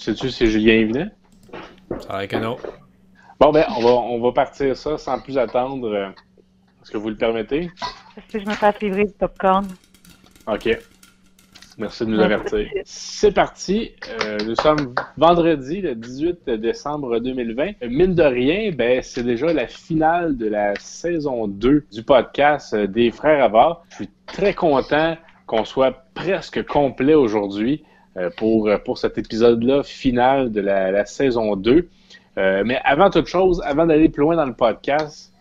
Sais-tu si Julien y venait? Ça va que non. Bon, ben, on va partir ça sans plus attendre. Est-ce que vous le permettez? Est-ce que je me fasse livrer du popcorn? OK. Merci de nous avertir. C'est parti. Nous sommes vendredi, le 18 décembre 2020. Mine de rien, ben, c'est déjà la finale de la saison 2 du podcast des Frères Havard. Je suis très content qu'on soit presque complet aujourd'hui pour cet épisode-là final de la saison 2. Mais avant toute chose, avant d'aller plus loin dans le podcast,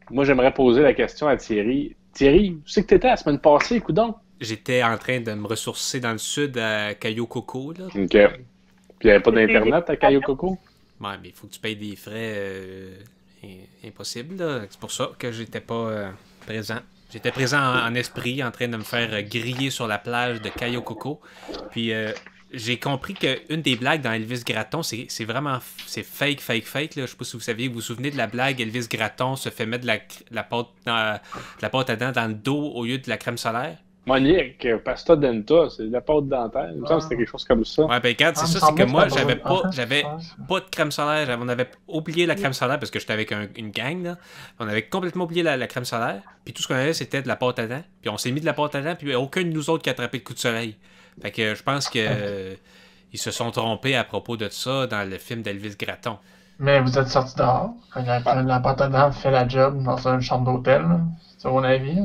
moi, j'aimerais poser la question à Thierry. Thierry, tu sais que tu étais la semaine passée, coudonc? J'étais en train de me ressourcer dans le sud à Cayo Coco. Là. OK. Puis il n'y avait pas d'Internet à Cayo Coco? Ouais, mais il faut que tu payes des frais impossibles. Là. C'est pour ça que j'étais pas présent. J'étais présent en esprit, en train de me faire griller sur la plage de Cayo Coco. Puis j'ai compris qu'une des blagues dans Elvis Gratton, c'est vraiment c'est fake. Là. Je sais pas si vous vous souvenez de la blague, Elvis Gratton se fait mettre de la pâte à dents dans le dos au lieu de la crème solaire. Monique, pasta denta, c'est de la pâte dentaire. Il me semble que c'était quelque chose comme ça. Ouais, ben regarde, c'est ça, c'est que moi, j'avais pas de crème solaire. On avait oublié la crème solaire parce que j'étais avec une gang, là. On avait complètement oublié la crème solaire. Puis tout ce qu'on avait, c'était de la pâte à dents. Puis on s'est mis de la pâte à dents, puis aucun de nous autres qui a attrapé de coup de soleil. Fait que je pense que ils se sont trompés à propos de ça dans le film d'Elvis Gratton. Mais vous êtes sortis dehors, quand la pâte à dents fait la job dans une chambre d'hôtel, c'est mon avis.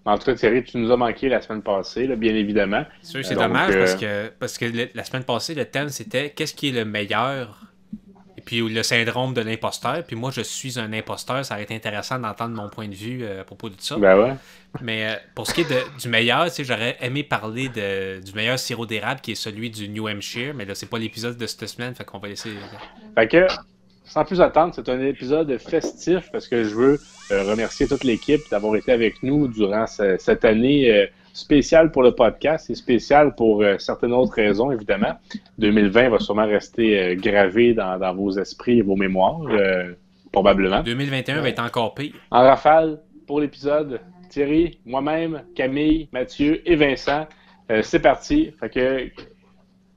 En tout cas, Thierry, tu nous as manqué la semaine passée, là, bien évidemment. C'est dommage parce que la semaine passée, le thème c'était qu'est-ce qui est le meilleur et puis le syndrome de l'imposteur. Puis moi, je suis un imposteur. Ça aurait été intéressant d'entendre mon point de vue à propos de ça. Ben ouais. Mais pour ce qui est du meilleur, j'aurais aimé parler du meilleur sirop d'érable qui est celui du New Hampshire. Mais là, c'est pas l'épisode de cette semaine, fait qu'on va laisser. Fait que, sans plus attendre, c'est un épisode festif parce que je veux remercier toute l'équipe d'avoir été avec nous durant cette année spéciale pour le podcast et spéciale pour certaines autres raisons, évidemment. 2020 va sûrement rester gravé dans vos esprits et vos mémoires, probablement. 2021 va être encore pire. En rafale, pour l'épisode, Thierry, moi-même, Camille, Mathieu et Vincent, c'est parti. Fait que...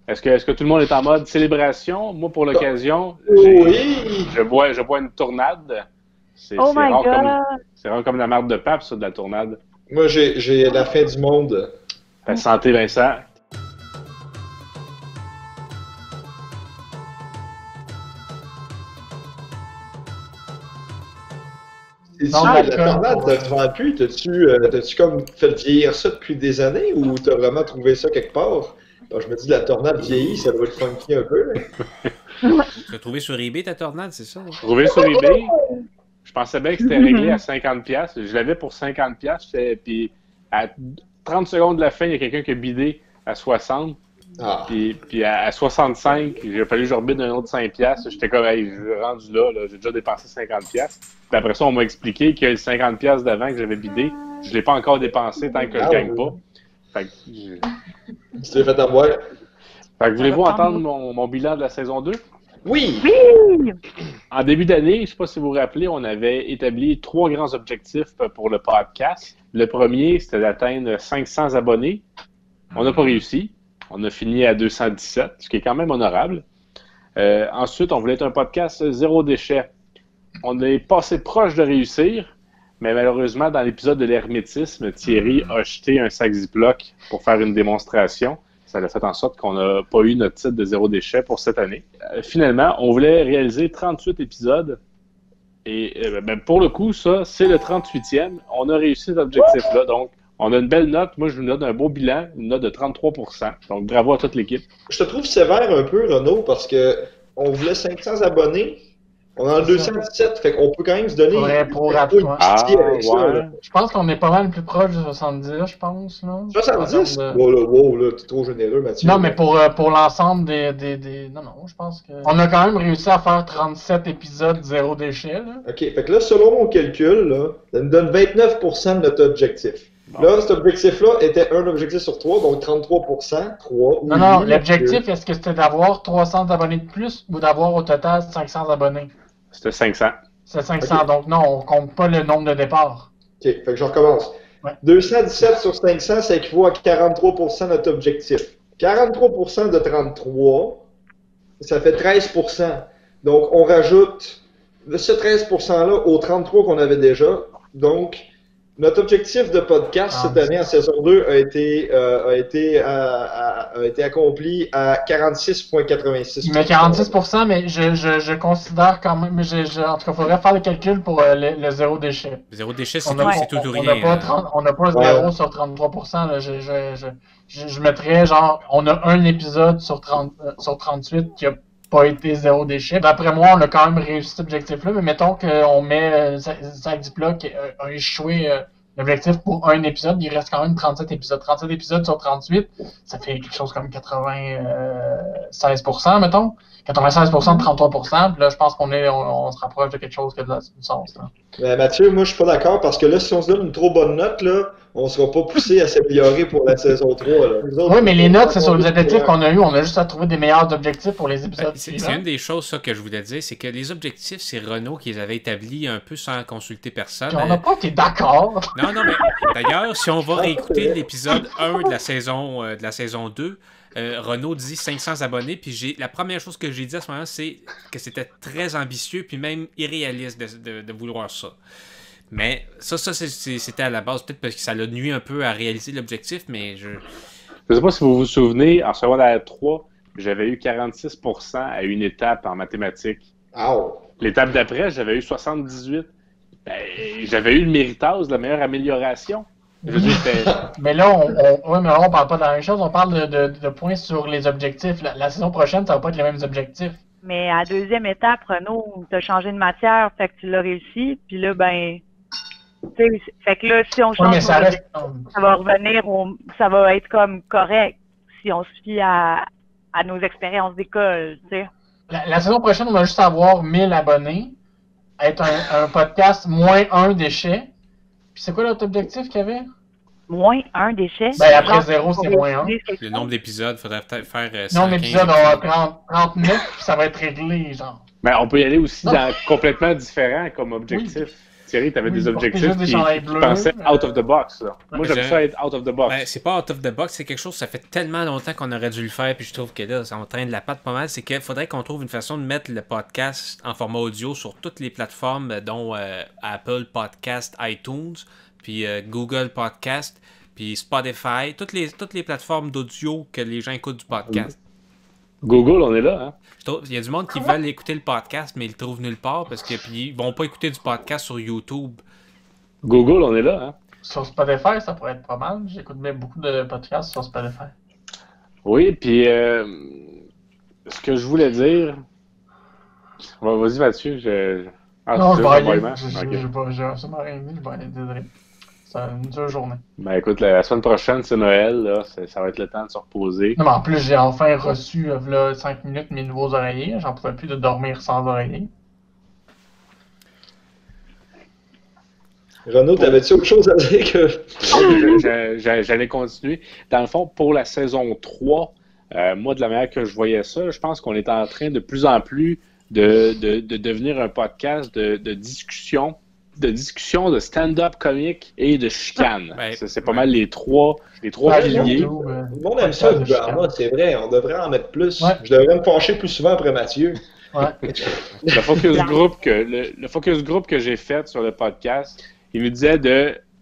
Est-ce que tout le monde est en mode célébration? Moi, pour l'occasion, je bois une tournade. C'est rare comme la marde de pape, ça, de la tournade. Moi, j'ai la fin du monde. Santé, Vincent. La tornade ne te vend plus. T'as-tu comme fait vieillir ça depuis des années ou t'as vraiment trouvé ça quelque part? Alors, je me dis, la tornade vieillit, ça doit être funky un peu. Tu l'as trouvé sur eBay, ta tornade, c'est ça? Trouvé sur eBay. Je pensais bien que c'était réglé à 50$. Je l'avais pour 50$. Puis à 30 secondes de la fin, il y a quelqu'un qui a bidé à 60$. Ah. Puis à 65$, il a fallu que je rebide un autre 5$. J'étais comme, hey, je suis rendu là, j'ai déjà dépensé 50$. Puis après ça, on m'a expliqué que le 50$ d'avant que j'avais bidé, je ne l'ai pas encore dépensé tant que je ne gagne pas. Fait que tu t'es fait avoir. Fait que voulez-vous entendre mon bilan de la saison 2? Oui! En début d'année, je ne sais pas si vous vous rappelez, on avait établi 3 grands objectifs pour le podcast. Le premier, c'était d'atteindre 500 abonnés. On n'a pas réussi. On a fini à 217, ce qui est quand même honorable. Ensuite, on voulait être un podcast zéro déchet. On est passé proche de réussir. Mais malheureusement, dans l'épisode de l'hermétisme, Thierry a jeté un sac Ziploc pour faire une démonstration. Ça a fait en sorte qu'on n'a pas eu notre titre de zéro déchet pour cette année. Finalement, on voulait réaliser 38 épisodes. Et pour le coup, ça, c'est le 38e. On a réussi cet objectif-là. Donc, on a une belle note. Moi, je vous donne un beau bilan, une note de 33%. Donc, bravo à toute l'équipe. Je te trouve sévère un peu, Renaud, parce que on voulait 500 abonnés. On en a 217, fait qu'on peut quand même se donner pour une pitié avec ça. Là. Je pense qu'on est pas mal plus proche de 70, je pense. Là. 70? Wow, là, t'es trop généreux, Mathieu. Non, mais pour l'ensemble des... Non, je pense que... On a quand même réussi à faire 37 épisodes zéro déchet. Là. OK, fait que là, selon mon calcul, là, ça nous donne 29% de notre objectif. Bon. Là, cet objectif-là était un objectif sur 3, donc 33%. 3, non, l'objectif, est-ce que c'était d'avoir 300 abonnés de plus ou d'avoir au total 500 abonnés? C'était 500. C'est 500, okay. Donc non, on compte pas le nombre de départs. OK, fait que je recommence. Ouais. 217 sur 500, ça équivaut à 43% de notre objectif. 43% de 33, ça fait 13%. Donc, on rajoute ce 13%-là aux 33 qu'on avait déjà. Donc, notre objectif de podcast cette année en saison 2 a été accompli à 46,86%. Mais 46%, mais je considère quand même, en tout cas, il faudrait faire le calcul pour le zéro déchet. Zéro déchet, c'est tout ou rien. On n'a pas 0 sur 33%. Là, je mettrais genre, on a un épisode sur 38 qui a pas été zéro déchet. D'après moi, on a quand même réussi cet objectif-là, mais mettons qu'on met Zach Duplat qui a échoué l'objectif pour un épisode, il reste quand même 37 épisodes. 37 épisodes sur 38, ça fait quelque chose comme 96%, mettons. 96% de 33%, puis là, je pense qu'on se rapproche de quelque chose qui a du sens. Là. Mais Mathieu, moi, je suis pas d'accord parce que là, si on se donne une trop bonne note, là, on sera pas poussé à s'améliorer pour la saison 3. Là. Oui, mais les notes, c'est sur les objectifs qu'on a eu. On a juste à trouver des meilleurs objectifs pour les épisodes suivants. C'est une des choses ça, que je voulais dire, c'est que les objectifs, c'est Renaud qui les avait établis un peu sans consulter personne. Puis on n'a pas été d'accord. Non, mais d'ailleurs, si on va réécouter l'épisode 1 de la saison 2, Renaud dit 500 abonnés, puis la première chose que j'ai dit à ce moment-là, c'est que c'était très ambitieux, puis même irréaliste de vouloir ça. Mais ça c'était à la base, peut-être parce que ça l'a nuit un peu à réaliser l'objectif, mais je sais pas si vous vous souvenez, en secondaire 3, j'avais eu 46% à une étape en mathématiques. Oh. L'étape d'après, j'avais eu 78%. Ben, j'avais eu le méritage de la meilleure amélioration. Mais là, on parle pas de la même chose, on parle de points sur les objectifs. La saison prochaine, ça va pas être les mêmes objectifs. Mais à la deuxième étape, Renaud, t'as changé de matière, fait que tu l'as réussi, puis là, ben, fait que là, si on change ça va revenir, ça va être comme correct, si on se fie à nos expériences d'école, tu sais. La saison prochaine, on va juste avoir 1000 abonnés, être un podcast moins 1 déchet. Puis c'est quoi l'autre objectif qu'il y avait? Moins 1 déchet. Ben après 0, c'est moins 1. Le nombre d'épisodes, il faudrait peut-être faire 115 nombre d'épisodes, on va prendre 39, puis ça va être réglé, genre. Mais on peut y aller aussi dans complètement différent comme objectif. Oui. Thierry, tu avais des objectifs qui pensaient out of the box. Là. Moi, j'aime ça être out of the box. Ben, c'est pas out of the box, c'est quelque chose, ça fait tellement longtemps qu'on aurait dû le faire, puis je trouve que là, ça traîne de la patte pas mal. C'est qu'il faudrait qu'on trouve une façon de mettre le podcast en format audio sur toutes les plateformes, dont Apple Podcast, iTunes, puis Google Podcast, puis Spotify, toutes les plateformes d'audio que les gens écoutent du podcast. Google, on est là, hein? Il y a du monde qui veulent écouter le podcast, mais ils le trouvent nulle part parce qu'ils ne vont pas écouter du podcast sur YouTube. Google, on est là, hein? Sur Spotify, ça pourrait être pas mal. J'écoute même beaucoup de podcasts sur Spotify. Oui, puis ce que je voulais dire... Vas-y, Mathieu. Non, je vais aller. J'ai absolument rien dit. Je vais aller, désolé. C'est une dure journée. Ben écoute, la semaine prochaine, c'est Noël, là. Ça va être le temps de se reposer. Non, mais en plus, j'ai enfin reçu, là, 5 minutes, mes nouveaux oreillers. J'en pouvais plus de dormir sans oreillers. Renaud, t'avais-tu autre chose à dire que... J'allais continuer. Dans le fond, pour la saison 3, moi, de la manière que je voyais ça, je pense qu'on est en train de plus en plus de devenir un podcast de discussion, de stand-up comique et de chicane. C'est pas mal les trois piliers. Tout le monde aime ça, le drama, c'est vrai. On devrait en mettre plus. Ouais. Je devrais me pencher plus souvent après Mathieu. Ouais. Le focus group que j'ai fait sur le podcast, il me disait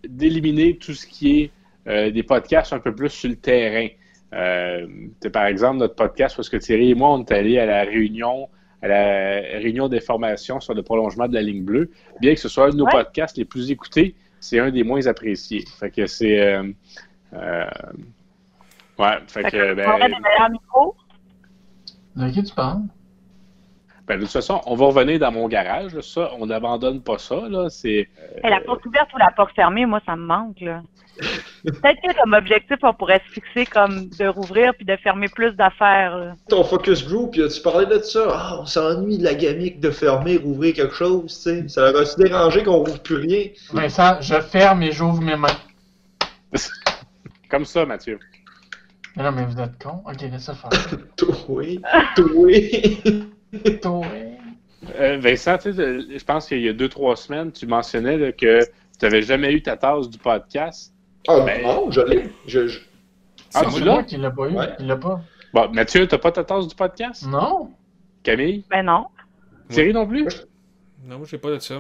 d'éliminer tout ce qui est des podcasts un peu plus sur le terrain. Par exemple, notre podcast, parce que Thierry et moi, on est allés à la réunion des formations sur le prolongement de la ligne bleue. Bien que ce soit un de nos podcasts les plus écoutés, c'est un des moins appréciés. Fait que c'est... fait que... On aurait des meilleurs micros. De qui tu parles? Ben, de toute façon, on va revenir dans mon garage. Là. Ça, on n'abandonne pas ça. Là. C'est, la porte ouverte ou la porte fermée, moi, ça me manque. Là. Peut-être que comme objectif, on pourrait se fixer comme de rouvrir puis de fermer plus d'affaires. Là. Ton focus group, tu parlais de ça. Ah, on s'ennuie de la gamique de fermer, rouvrir quelque chose. T'sais. Ça leur a-tu dérangé qu'on rouvre plus rien? Vincent, je ferme et j'ouvre mes mains. Comme ça, Mathieu. Non, mais vous êtes con. Ok, laisse ça faire. Oui. Vincent, je pense qu'il y a 2-3 semaines, tu mentionnais là, que tu n'avais jamais eu ta tasse du podcast. Ah non, je l'ai. C'est moi qui l'a pas eu. Ouais. Il l'a pas. Bon, Mathieu, t'as pas ta tasse du podcast? Non. Camille? Ben non. Thierry non plus? Non, moi j'ai pas de ça.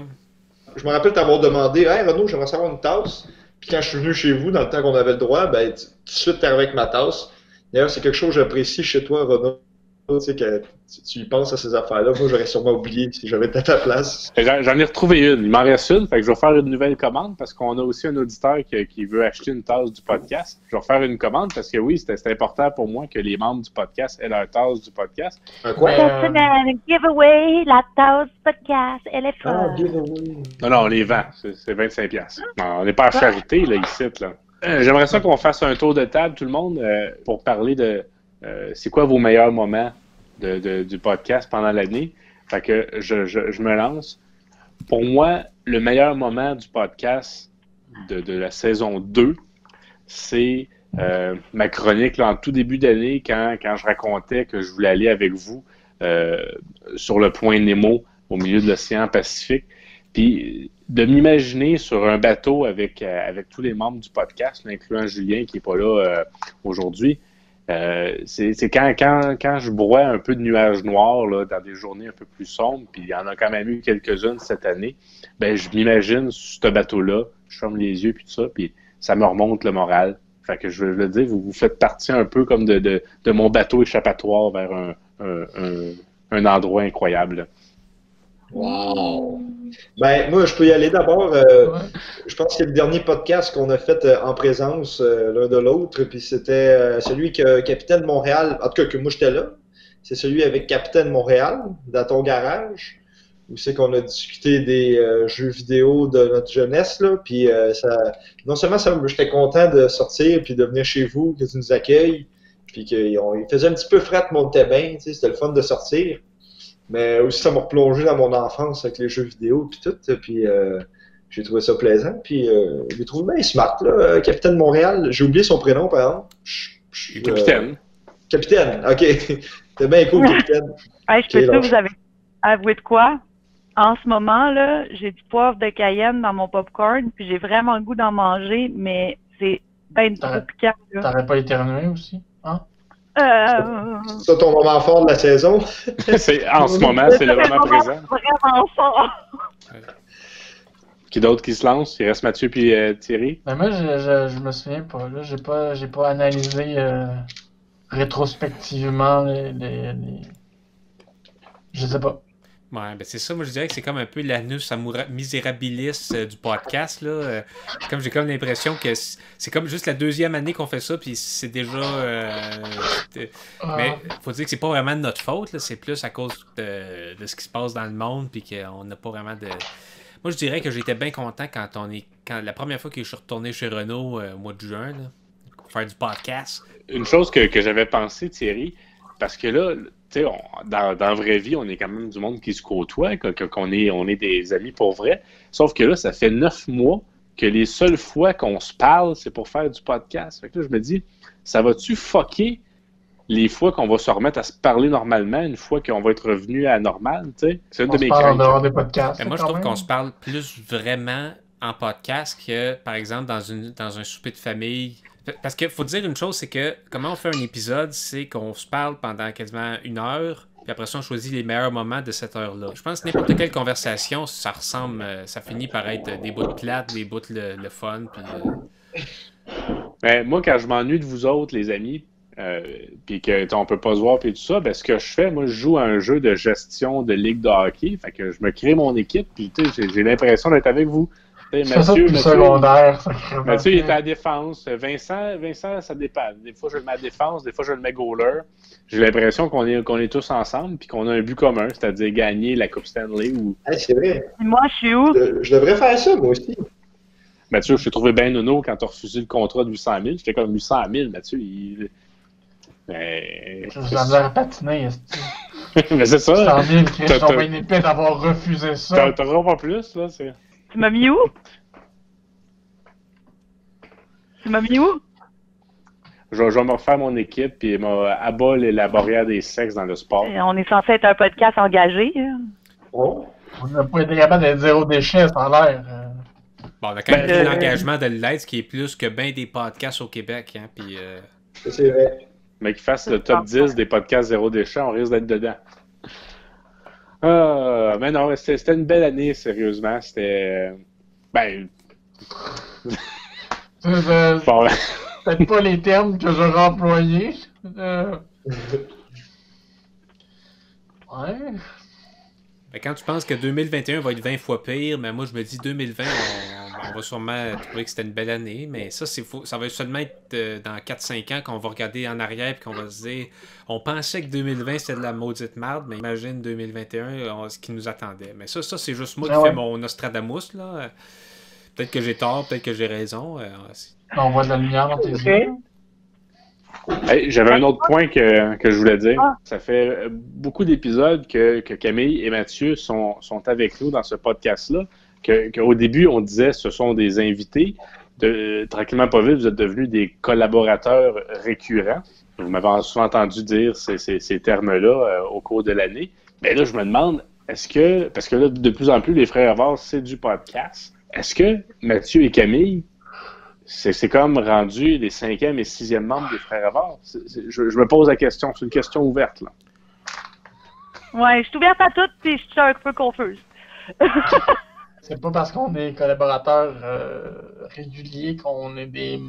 Je me rappelle t'avoir demandé, hey Renaud, j'aimerais savoir une tasse. Puis quand je suis venu chez vous, dans le temps qu'on avait le droit, ben, tout de suite, t'es avec ma tasse. D'ailleurs, c'est quelque chose que j'apprécie chez toi, Renaud. Tu sais, que tu y penses à ces affaires-là. Moi, j'aurais sûrement oublié si j'avais été à ta place. J'en ai retrouvé une. Il m'en reste une. Fait que je vais faire une nouvelle commande parce qu'on a aussi un auditeur qui veut acheter une tasse du podcast. Je vais faire une commande parce que oui, c'était important pour moi que les membres du podcast aient leur tasse du podcast. Quoi? Giveaway, la tasse du podcast, elle est folle. Ah, giveaway. Non, on les vend. C'est 25$. Non, on n'est pas à charité, là, ici. Là. J'aimerais ça qu'on fasse un tour de table, tout le monde, pour parler de c'est quoi vos meilleurs moments du podcast pendant l'année. Fait que je me lance. Pour moi, le meilleur moment du podcast de la saison 2, c'est ma chronique là, en tout début d'année quand je racontais que je voulais aller avec vous sur le point Nemo au milieu de l'océan Pacifique. Puis de m'imaginer sur un bateau avec tous les membres du podcast, incluant Julien qui n'est pas là aujourd'hui. C'est quand je broie un peu de nuages noirs là, dans des journées un peu plus sombres, puis il y en a quand même eu quelques-unes cette année, ben je m'imagine sur ce bateau-là, je ferme les yeux puis tout ça, puis ça me remonte le moral. Fait que je veux le dire, vous faites partie un peu comme de mon bateau échappatoire vers un endroit incroyable. Wow! Ben, moi, je peux y aller d'abord. Je pense que c'est le dernier podcast qu'on a fait en présence l'un de l'autre. Puis c'était celui que Capitaine Montréal, en tout cas que moi j'étais là. C'est celui avec Capitaine Montréal, dans ton garage, où c'est qu'on a discuté des jeux vidéo de notre jeunesse. Là, puis non seulement j'étais content de sortir puis de venir chez vous, que tu nous accueilles, puis qu'il faisait un petit peu fret, montait bien. C'était le fun de sortir. Mais aussi, ça m'a replongé dans mon enfance avec les jeux vidéo puis tout. Puis j'ai trouvé ça plaisant. Puis j'ai trouvé bien smart, là. Capitaine Montréal. J'ai oublié son prénom, par exemple. Capitaine. Capitaine, ok. C'était bien cool, Capitaine. Hey, je peux vous avez avoué de quoi? En ce moment, là, j'ai du poivre de Cayenne dans mon popcorn, puis j'ai vraiment le goût d'en manger, mais c'est ben trop piquant. T'aurais pas éternué aussi? Hein? C'est ton moment fort de la saison? En ce moment, c'est le moment présent. Vraiment fort. Qui d'autre qui se lance? Il reste Mathieu puis Thierry. Ben moi, je me souviens pas. Là, j'ai pas analysé rétrospectivement les... Je sais pas. Ouais, ben c'est ça, moi je dirais que c'est comme un peu l'anus misérabilis du podcast, là. Comme j'ai comme l'impression que c'est comme juste la deuxième année qu'on fait ça, puis c'est déjà... Mais faut dire que c'est pas vraiment de notre faute, là. C'est plus à cause de ce qui se passe dans le monde, puis qu'on n'a pas vraiment de... Moi je dirais que j'étais bien content quand la première fois que je suis retourné chez Renaud au mois de juin, là, pour faire du podcast. Une chose que j'avais pensé, Thierry, parce que là... Dans la vraie vie, on est quand même du monde qui se côtoie, qu'on est des amis pour vrai. Sauf que là, ça fait 9 mois que les seules fois qu'on se parle, c'est pour faire du podcast. Fait que là, je me dis, ça va-tu fucker les fois qu'on va se remettre à se parler normalement, une fois qu'on va être revenu à la normale, tu sais? C'est une de mes craintes. Des podcasts. Mais moi, je trouve qu'on se parle plus vraiment en podcast que, par exemple, dans un souper de famille. Parce qu'il faut dire une chose, c'est que comment on fait un épisode, c'est qu'on se parle pendant quasiment 1 heure, puis après ça, on choisit les meilleurs moments de cette heure-là. Je pense que n'importe quelle conversation, ça ressemble, ça finit par être des bouts de plates, des bouts le fun, puis... Ben, moi, quand je m'ennuie de vous autres, les amis, puis qu'on peut pas se voir, puis tout ça, ben, ce que je fais, moi, je joue à un jeu de gestion de ligue de hockey, fait que je me crée mon équipe, puis j'ai l'impression d'être avec vous. Mathieu, il est à la défense. Vincent, ça dépend. Des fois, je le mets à la défense, des fois, je le mets goaler. J'ai l'impression qu'on est tous ensemble et qu'on a un but commun, c'est-à-dire gagner la Coupe Stanley. Hey, c'est vrai. Moi, je suis où? Je devrais faire ça, moi aussi. Mathieu, je t'ai trouvé bien nono quand tu as refusé le contrat de 800 000. J'étais comme 800 000, Mathieu. Mais... Je vous en ai patiné, mais c'est ça. 100 000, je suis bien épais d'avoir refusé ça. T'auras pas plus, là. Tu m'as mis où? Je vais me refaire mon équipe et abat la barrière des sexes dans le sport. On est censé être un podcast engagé. Oh. On n'a pas été capable d'être zéro déchet, ça a l'air. Bon, on a quand même l'engagement de l'être, ce qui est plus que bien des podcasts au Québec. Hein, puis, C'est vrai. Mais qu'il fasse le top 10 des podcasts zéro déchet, on risque d'être dedans. Mais non, c'était une belle année, sérieusement. C'était... Ben... Bon, peut-être pas les termes que j'aurais employés. Ouais. Mais quand tu penses que 2021 va être 20 fois pire, mais moi je me dis 2020, on va sûrement trouver que c'était une belle année, mais ça c'est faux. Ça va seulement être dans 4-5 ans qu'on va regarder en arrière et qu'on va se dire on pensait que 2020 c'était de la maudite merde, mais imagine 2021 ce qui nous attendait. Mais ça c'est juste moi qui fais mon Nostradamus là. Peut-être que j'ai tort, peut-être que j'ai raison. On voit de la lumière dans tes yeux. Hey, j'avais un autre point que je voulais dire. Ça fait beaucoup d'épisodes que Camille et Mathieu sont avec nous dans ce podcast-là. Qu'au début, on disait ce sont des invités. Tranquillement pas vite, vous êtes devenus des collaborateurs récurrents. Vous m'avez souvent entendu dire ces termes-là au cours de l'année. Mais là, je me demande, est-ce que, parce que là, de plus en plus, les Frères Avars, c'est du podcast. Est-ce que Mathieu et Camille, c'est comme rendu les 5e et 6e membres des Frères Avars? Je me pose la question. C'est une question ouverte, là. Ouais, je suis ouverte à tout, puis je suis un peu confuse. C'est pas parce qu'on est collaborateurs réguliers qu'on est des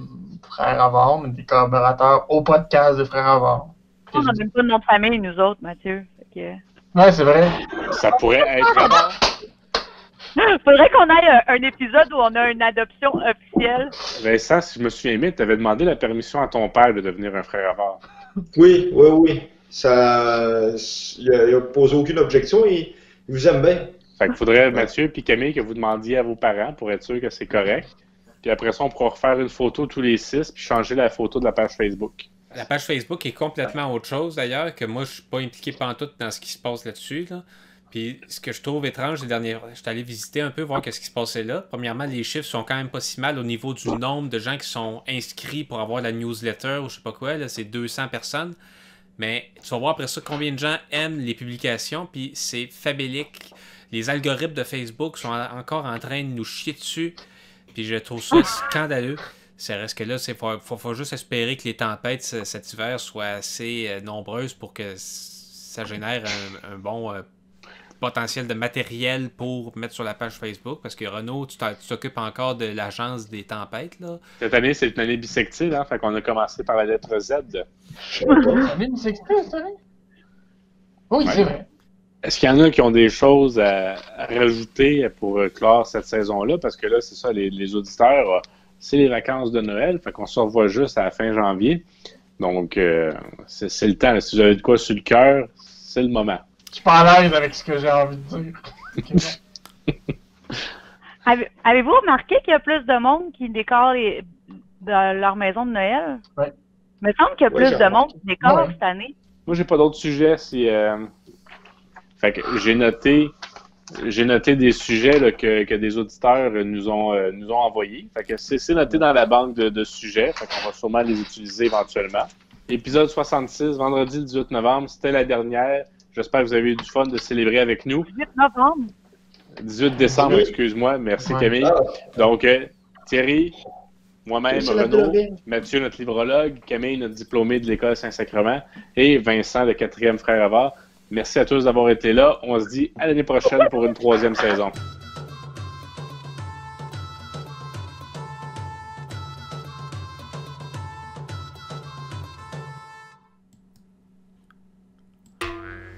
Frères Avars, mais des collaborateurs au podcast des Frères Avars. On n'a même pas de nom de famille, nous autres, Mathieu. Ouais, c'est vrai. Ça pourrait être Avars. Faudrait qu'on aille un épisode où on a une adoption officielle. Vincent, si je me souviens bien, tu avais demandé la permission à ton père de devenir un frère avare. Oui. Il n'a posé aucune objection et il vous aime bien. Fait qu'il faudrait, Mathieu et Camille, que vous demandiez à vos parents pour être sûr que c'est correct. Puis après ça, on pourra refaire une photo tous les 6 puis changer la photo de la page Facebook. La page Facebook est complètement autre chose, d'ailleurs, que moi, je suis pas impliqué pantoute dans ce qui se passe là-dessus, là. Puis ce que je trouve étrange, je suis allé visiter un peu, voir ce qui se passait là. Premièrement, les chiffres sont quand même pas si mal au niveau du nombre de gens qui sont inscrits pour avoir la newsletter ou je sais pas quoi. Là, c'est 200 personnes. Mais tu vas voir après ça combien de gens aiment les publications, puis c'est famélique. Les algorithmes de Facebook sont encore en train de nous chier dessus. Puis je trouve ça scandaleux. Ça reste que là, faut juste espérer que les tempêtes cet hiver soient assez nombreuses pour que ça génère un bon... potentiel de matériel pour mettre sur la page Facebook, parce que Renaud, tu t'occupes encore de l'agence des tempêtes, là. Cette année, c'est une année bissextile, hein? Fait qu'on a commencé par la lettre Z. Année bissextile, cette année? Oui, c'est vrai. Est-ce qu'il y en a qui ont des choses à rajouter pour clore cette saison-là? Parce que là, c'est ça, les auditeurs, c'est les vacances de Noël, fait qu'on se revoit juste à la fin janvier. Donc, c'est le temps. Si vous avez de quoi sur le cœur, c'est le moment. Je suis pas à l'aise avec ce que j'ai envie de dire. Avez-vous remarqué qu'il y a plus de monde qui décore leur maison de Noël? Oui. Il me semble qu'il y a plus de monde qui décore cette année. Moi, j'ai pas d'autres sujets. Fait que j'ai noté des sujets là, que des auditeurs nous ont envoyés. Fait que c'est noté dans la banque de sujets. Fait qu'on va sûrement les utiliser éventuellement. Épisode 66, vendredi le 18 novembre, c'était la dernière. J'espère que vous avez eu du fun de célébrer avec nous. 18 novembre. 18 décembre, excuse-moi. Merci Camille. Donc, Thierry, moi-même, Renaud, Mathieu, notre librologue, Camille, notre diplômé de l'École Saint-Sacrement, et Vincent, le 4e frère avare. Merci à tous d'avoir été là. On se dit à l'année prochaine pour une 3e saison.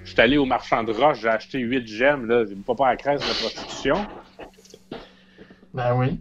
Je suis allé au marchand de roche, j'ai acheté 8 gemmes, là. J'ai pas à la crèche de la prostitution. Ben oui.